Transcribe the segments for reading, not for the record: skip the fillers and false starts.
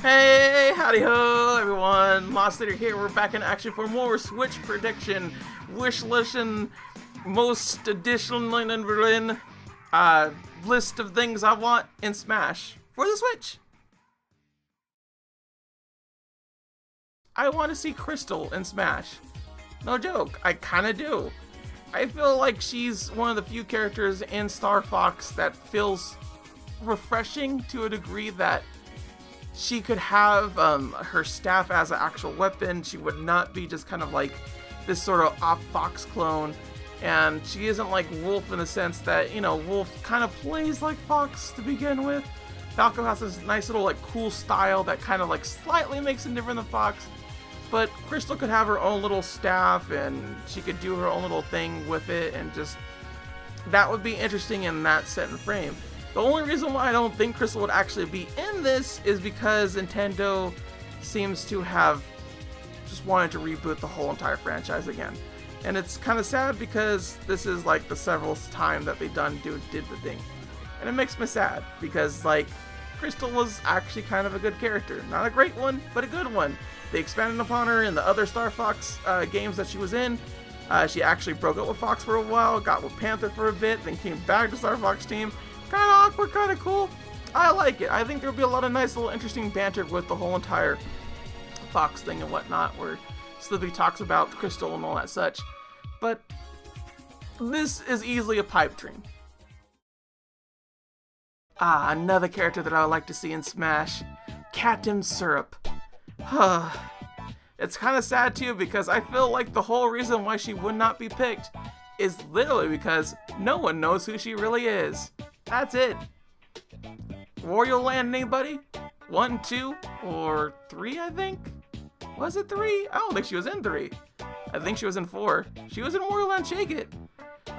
Hey, howdy ho, everyone. Lost Leader here. We're back in action for more Switch prediction, wish list, and most additional in Berlin list of things I want in Smash for the Switch. I want to see Krystal in Smash. No joke, I kind of do. I feel like she's one of the few characters in Star Fox that feels refreshing to a degree that she could have her staff as an actual weapon. She would not be just kind of like this sort of off Fox clone. And she isn't like Wolf in the sense that, you know, Wolf kind of plays like Fox to begin with. Falco has this nice little like cool style that kind of like slightly makes him different than Fox. But Krystal could have her own little staff and she could do her own little thing with it, and just that would be interesting in that set and frame. The only reason why I don't think Krystal would actually be in this is because Nintendo seems to have just wanted to reboot the whole entire franchise again. And it's kind of sad because this is like the seventh time that they did the thing. And it makes me sad because like Krystal was actually kind of a good character. Not a great one, but a good one. They expanded upon her in the other Star Fox games that she was in. She actually broke up with Fox for a while, got with Panther for a bit, then came back to Star Fox team. Kind of awkward, kind of cool. I like it. I think there'll be a lot of nice little interesting banter with the whole entire Fox thing and whatnot, where Slippy talks about Krystal and all that such. But this is easily a pipe dream. Another character that I would like to see in Smash, Captain Syrup. It's kind of sad too because I feel like the whole reason why she would not be picked is literally because no one knows who she really is. That's it. Wario Land, anybody? 1, 2, or 3, I think? Was it 3? I don't think she was in 3. I think she was in 4. She was in Wario Land Shake It.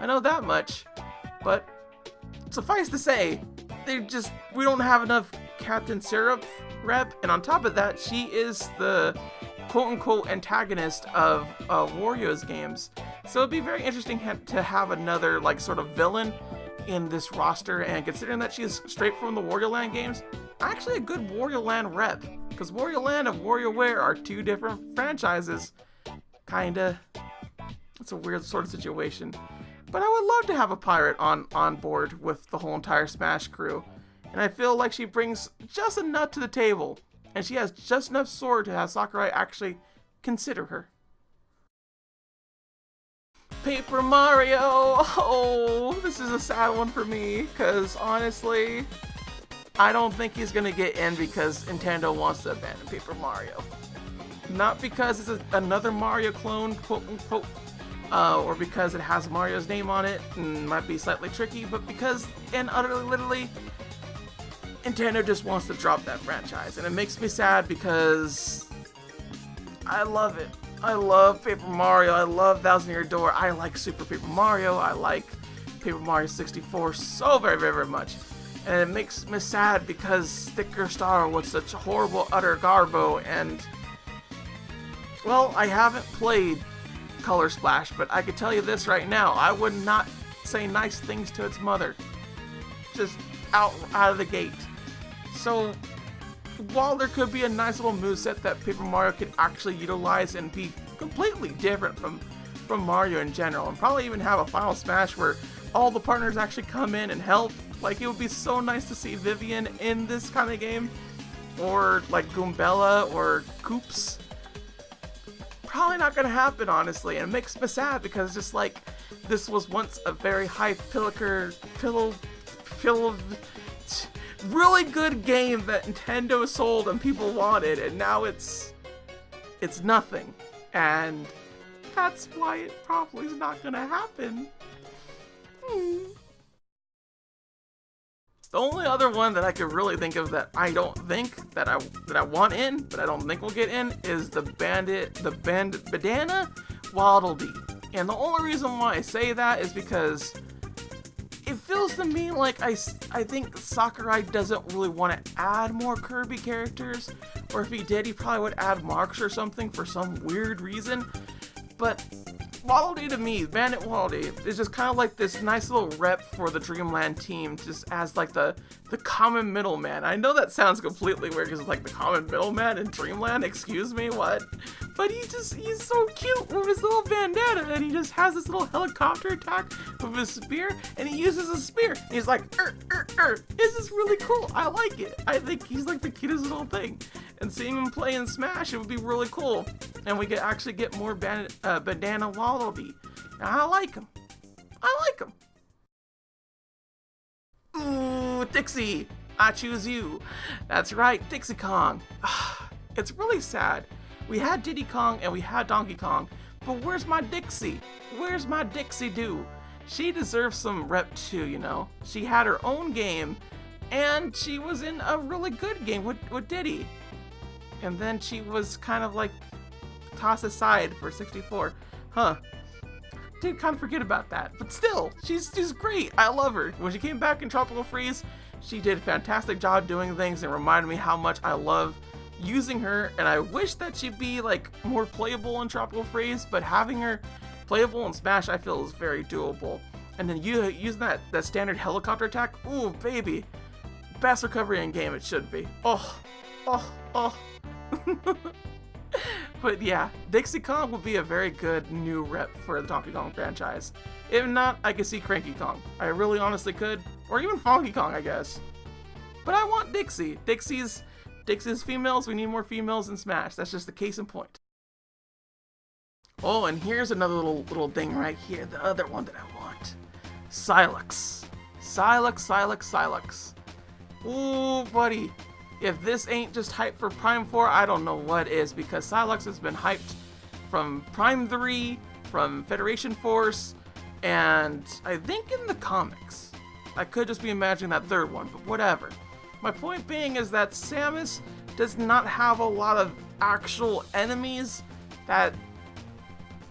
I know that much. But suffice to say, we don't have enough Captain Syrup rep, and on top of that, she is the quote-unquote antagonist of Wario's games. So it'd be very interesting to have another like sort of villain in this roster, and considering that she's straight from the Wario Land games, actually a good Wario Land rep, because Wario Land and WarioWare are two different franchises. Kinda. It's a weird sort of situation. But I would love to have a pirate on board with the whole entire Smash crew. And I feel like she brings just enough to the table, and she has just enough sword to have Sakurai actually consider her. Paper Mario! Oh, this is a sad one for me, because honestly, I don't think he's going to get in because Nintendo wants to abandon Paper Mario. Not because it's another Mario clone, quote-unquote, or because it has Mario's name on it and might be slightly tricky, but because, and utterly, literally, Nintendo just wants to drop that franchise. And it makes me sad because I love it. I love Paper Mario. I love Thousand Year Door. I like Super Paper Mario. I like Paper Mario 64 so very, very, very much. And it makes me sad because Sticker Star was such a horrible, utter garbo. And, well, I haven't played Color Splash, but I could tell you this right now. I would not say nice things to its mother. Just out of the gate. So, while there could be a nice little moveset that Paper Mario could actually utilize and be completely different from Mario in general, and probably even have a Final Smash where all the partners actually come in and help, like it would be so nice to see Vivian in this kind of game, or like Goombella or Koops. Probably not gonna happen, honestly, and it makes me sad because just like this was once a very high really good game that Nintendo sold and people wanted, and now it's nothing, and that's why it probably is not gonna happen. The only other one that I could really think of that I don't think that I want in, but I don't think will get in, is the Bandana Wallaby. And the only reason why I say that is because it feels to me like I think Sakurai doesn't really want to add more Kirby characters, or if he did, he probably would add Marks or something for some weird reason. But Wallaby to me, Bandit Wallaby, is just kind of like this nice little rep for the Dreamland team, just as like the common middleman. I know that sounds completely weird because it's like the common middleman in Dreamland, excuse me, what? But he's so cute with his little bandana, and he just has this little helicopter attack with his spear, and he uses a spear. And he's like, This is really cool. I like it. I think he's like the cutest little thing. And seeing him play in Smash, it would be really cool. And we could actually get more Bandana Wallaby. Now, I like him. I like him. Ooh, Dixie, I choose you. That's right, Dixie Kong. It's really sad. We had Diddy Kong and we had Donkey Kong, but where's my Dixie? Where's my Dixie do? She deserves some rep too, you know. She had her own game, and she was in a really good game with Diddy. And then she was kind of like tossed aside for 64. Huh. Did kind of forget about that. But still, she's great. I love her. When she came back in Tropical Freeze, she did a fantastic job doing things and reminded me how much I love using her. And I wish that she'd be like more playable in Tropical Freeze, but having her playable in Smash, I feel is very doable. And then using that standard helicopter attack, ooh, baby. Best recovery in game it should be. Oh. But yeah, Dixie Kong would be a very good new rep for the Donkey Kong franchise. If not, I could see Cranky Kong. I really honestly could. Or even Funky Kong, I guess. But I want Dixie. Dixie's females. We need more females in Smash. That's just the case in point. Oh, and here's another little thing right here. The other one that I want. Silex. Silex. Ooh, buddy. If this ain't just hype for Prime 4, I don't know what is, because Sylux has been hyped from Prime 3, from Federation Force, and I think in the comics. I could just be imagining that third one, but whatever. My point being is that Samus does not have a lot of actual enemies that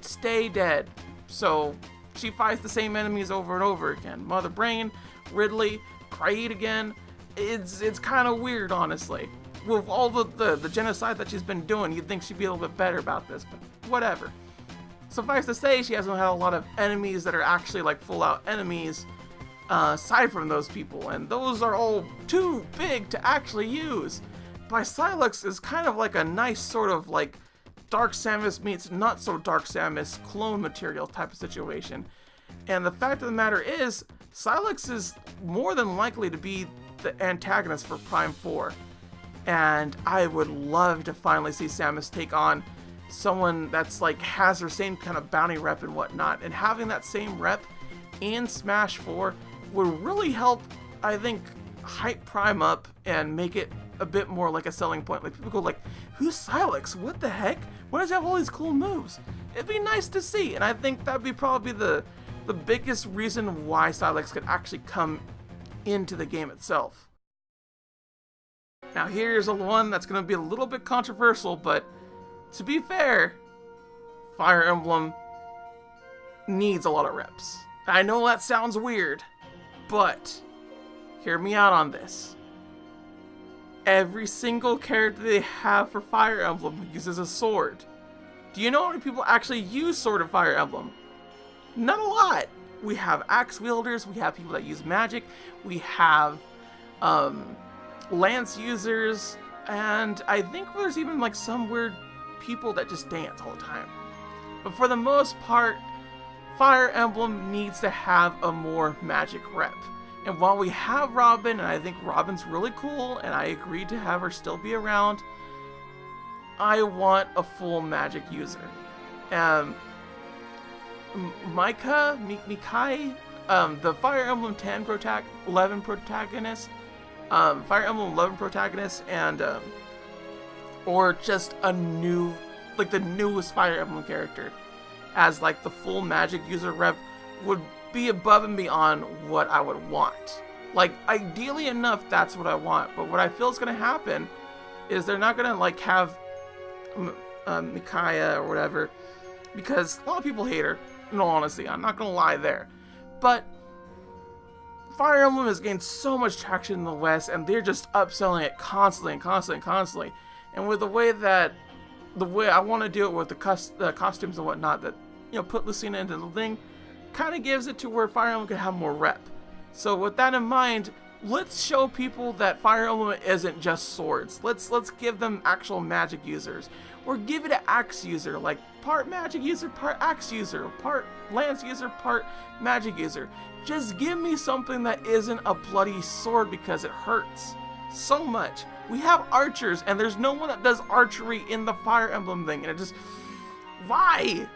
stay dead. So she fights the same enemies over and over again. Mother Brain, Ridley, Kraid again. It's kind of weird, honestly. With all the genocide that she's been doing, you'd think she'd be a little bit better about this, but whatever. Suffice to say, she hasn't had a lot of enemies that are actually like full-out enemies, aside from those people, and those are all too big to actually use. But Sylux is kind of like a nice sort of like Dark Samus meets not so Dark Samus clone material type of situation. And the fact of the matter is, Sylux is more than likely to be the antagonist for Prime 4. And I would love to finally see Samus take on someone that's like has her same kind of bounty rep and whatnot. And having that same rep in Smash 4 would really help, I think, hype Prime up and make it a bit more like a selling point. Like people go like, who's Sylux? What the heck? Why does he have all these cool moves? It'd be nice to see, and I think that'd be probably the biggest reason why Sylux could actually come into the game itself. Now here's a one that's going to be a little bit controversial, but to be fair, Fire Emblem needs a lot of reps. I know that sounds weird, but hear me out on this. Every single character they have for Fire Emblem uses a sword. Do you know how many people actually use Sword of Fire Emblem? Not a lot. We have axe wielders, we have people that use magic, we have lance users, and I think there's even like some weird people that just dance all the time. But for the most part, Fire Emblem needs to have a more magic rep. And while we have Robin, and I think Robin's really cool, and I agreed to have her still be around, I want a full magic user. Mikai, the Fire Emblem 11 protagonist, Fire Emblem 11 protagonist, and or just a new, like the newest Fire Emblem character, as like the full magic user rep would be above and beyond what I would want. Like ideally enough, that's what I want. But what I feel is gonna happen is they're not gonna like have Mikaya or whatever, because a lot of people hate her. In all honesty, I'm not gonna lie there. But Fire Emblem has gained so much traction in the West, and they're just upselling it constantly. And with the way I want to do it with the costumes and whatnot that put Lucina into the thing, kind of gives it to where Fire Emblem could have more rep. So with that in mind, let's show people that Fire Emblem isn't just swords. Let's give them actual magic users. Or give it an axe user, like part magic user, part axe user, part lance user, part magic user. Just give me something that isn't a bloody sword because it hurts so much. We have archers, and there's no one that does archery in the Fire Emblem thing, and it just... Why?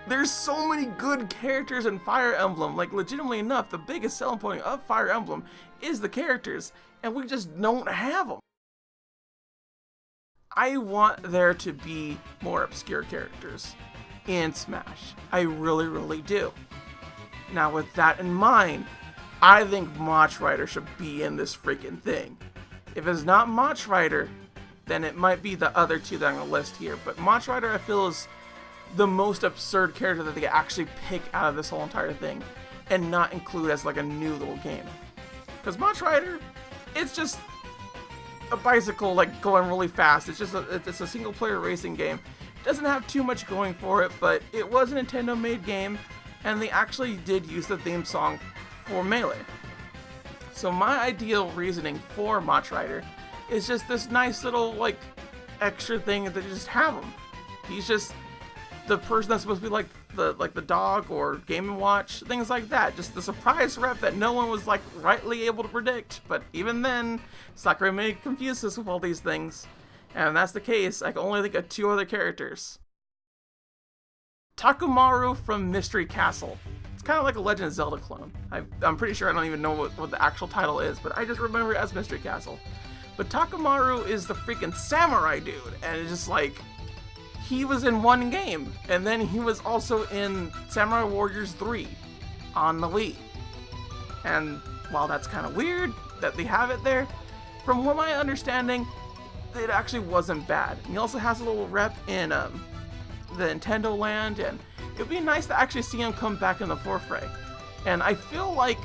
There's so many good characters in Fire Emblem. Like, legitimately enough, the biggest selling point of Fire Emblem is the characters, and we just don't have them. I want there to be more obscure characters in Smash. I really, really do. Now, with that in mind, I think Mach Rider should be in this freaking thing. If it's not Mach Rider, then it might be the other two that I'm going to list here. But Mach Rider, I feel, is the most absurd character that they could actually pick out of this whole entire thing and not include as like a new little game. Because Mach Rider, it's just a bicycle like going really fast. It's just it's a single player racing game. Doesn't have too much going for it, but it was a Nintendo made game, and they actually did use the theme song for Melee. So my ideal reasoning for Mach Rider is just this nice little like extra thing that you just have him. He's just the person that's supposed to be like the dog or Game & Watch, things like that. Just the surprise rep that no one was like rightly able to predict. But even then, Sakurai may confuse us with all these things. And if that's the case, I can only think of two other characters. Takamaru from Mystery Castle. It's kind of like a Legend of Zelda clone. I'm pretty sure I don't even know what the actual title is, but I just remember it as Mystery Castle. But Takamaru is the freaking samurai dude, and it's just like, he was in one game, and then he was also in Samurai Warriors 3 on the Wii. And while that's kind of weird that they have it there, from what my understanding, it actually wasn't bad. And he also has a little rep in the Nintendo land, and it would be nice to actually see him come back in the forefront. And I feel like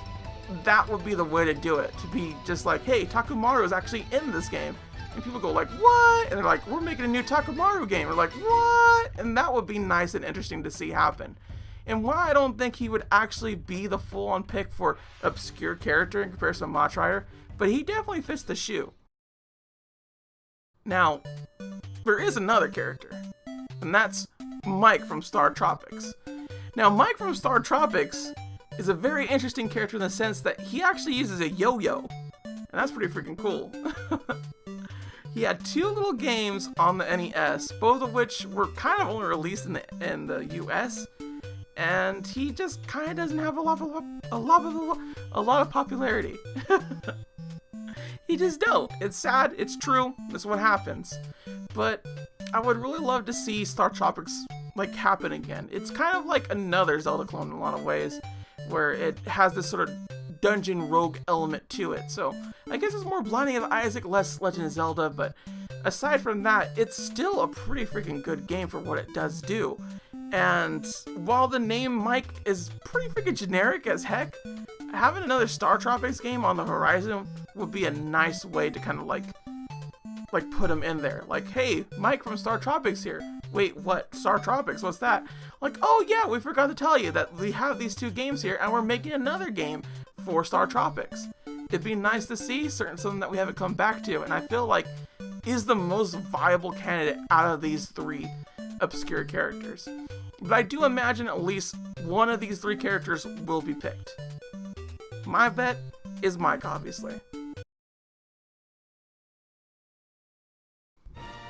that would be the way to do it, to be just like, hey, Takamaru is actually in this game. And people go like, what? And they're like, we're making a new Takamaru game. We're like, what? And that would be nice and interesting to see happen. And why I don't think he would actually be the full-on pick for obscure character in comparison to Mach Rider, but he definitely fits the shoe. Now, there is another character, and that's Mike from Star Tropics. Now, Mike from Star Tropics is a very interesting character in the sense that he actually uses a yo-yo, and that's pretty freaking cool. He had two little games on the NES, both of which were kind of only released in the US, and he just kind of doesn't have a lot of popularity. He just don't. It's sad. It's true. That's what happens. But I would really love to see Star Tropics like happen again. It's kind of like another Zelda clone in a lot of ways, where it has this sort of dungeon rogue element to it. So I guess it's more Blinding of Isaac, less Legend of Zelda, but aside from that, it's still a pretty freaking good game for what it does do. And while the name Mike is pretty freaking generic as heck, having another Star Tropics game on the horizon would be a nice way to kind of like put him in there. Like, hey, Mike from Star Tropics here. Wait, what? Star Tropics? What's that? Like, oh yeah, we forgot to tell you that we have these two games here, and we're making another game for Star Tropics. It'd be nice to see something that we haven't come back to, and I feel like is the most viable candidate out of these three obscure characters. But I do imagine at least one of these three characters will be picked. My bet is Mike, obviously.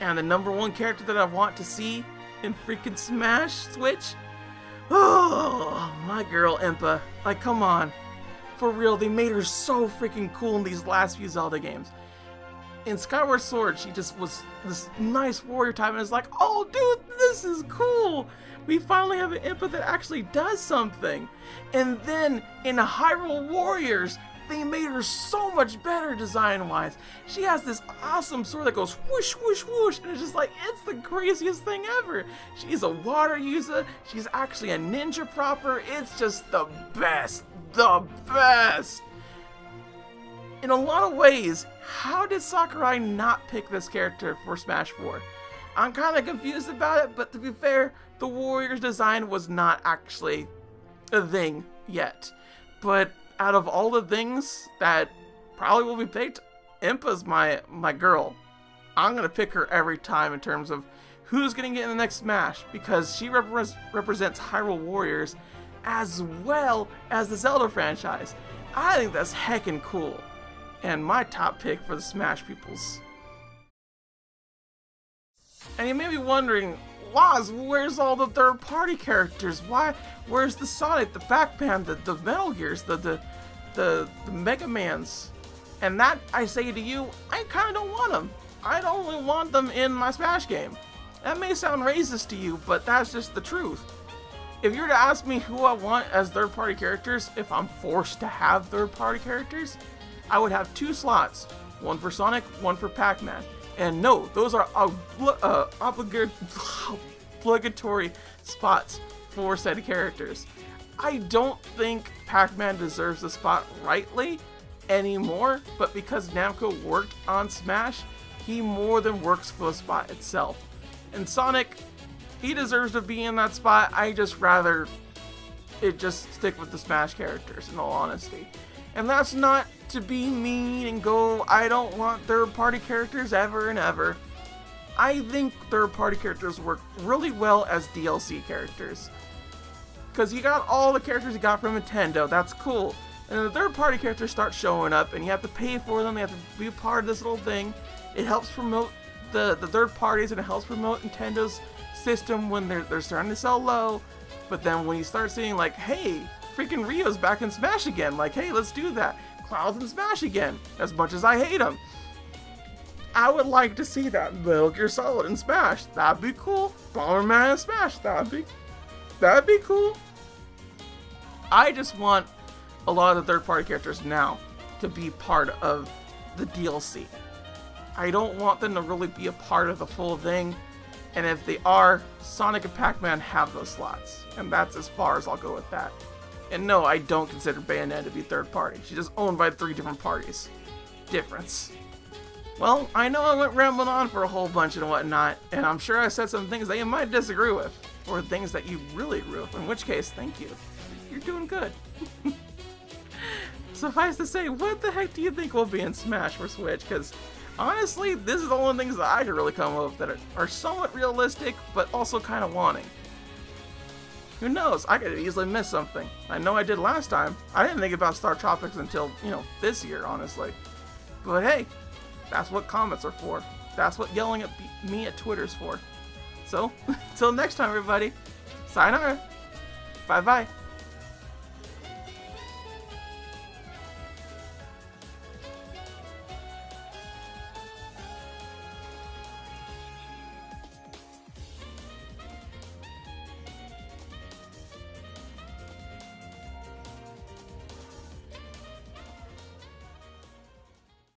And the number one character that I want to see in freaking Smash Switch? Oh, my girl Impa. Like, come on. For real, they made her so freaking cool in these last few Zelda games. In Skyward Sword, she just was this nice warrior type, and it's like, oh dude, this is cool! We finally have an Impa that actually does something. And then in Hyrule Warriors, they made her so much better design-wise. She has this awesome sword that goes whoosh, whoosh, whoosh, and it's just like, it's the craziest thing ever. She's a water user, she's actually a ninja proper, it's just the best, the best. In a lot of ways, how did Sakurai not pick this character for Smash 4? I'm kind of confused about it, but to be fair, the Warriors design was not actually a thing yet. But out of all the things that probably will be picked, Impa's my girl. I'm going to pick her every time in terms of who's going to get in the next Smash, because she represents Hyrule Warriors as well as the Zelda franchise. I think that's heckin' cool. And my top pick for the Smash peoples. And you may be wondering, Woz, where's all the third-party characters? Where's the Sonic, the Pac-Man, the Metal Gears, the Mega Mans? And that, I say to you, I kinda don't want them. I don't really want them in my Smash game. That may sound racist to you, but that's just the truth. If you were to ask me who I want as third-party characters, if I'm forced to have third-party characters, I would have 2 slots. One for Sonic, one for Pac-Man. And no, those are obligatory spots for said characters. I don't think Pac-Man deserves the spot rightly anymore, but because Namco worked on Smash, he more than works for the spot itself. And Sonic, he deserves to be in that spot. I just rather it just stick with the Smash characters, in all honesty. And that's not to be mean and go, I don't want third-party characters ever and ever. I think third-party characters work really well as DLC characters. Because you got all the characters you got from Nintendo, that's cool. And then the third-party characters start showing up, and you have to pay for them, they have to be a part of this little thing. It helps promote the third parties, and it helps promote Nintendo's system when they're starting to sell low. But then when you start seeing like, hey, freaking Rio's back in Smash again, like, hey, let's do that. Cloud's in Smash again, as much as I hate him. I would like to see that. Metal Gear Solid in Smash, that'd be cool. Bomberman in Smash, that'd be cool. I just want a lot of the third-party characters now to be part of the DLC. I don't want them to really be a part of the full thing, and if they are, Sonic and Pac-Man have those slots, and that's as far as I'll go with that. And no, I don't consider Bayonetta to be third party. She's just owned by 3 different parties. Difference. Well, I know I went rambling on for a whole bunch and whatnot, and I'm sure I said some things that you might disagree with, or things that you really agree with, in which case, thank you. You're doing good. Suffice to say, what the heck do you think will be in Smash for Switch? Because honestly, this is the only things that I could really come up with that are somewhat realistic, but also kind of wanting. Who knows? I could easily miss something. I know I did last time. I didn't think about Star Tropics until, this year, honestly. But hey, that's what comments are for. That's what yelling at me at Twitter's for. So, until next time, everybody. Sayonara. Bye-bye.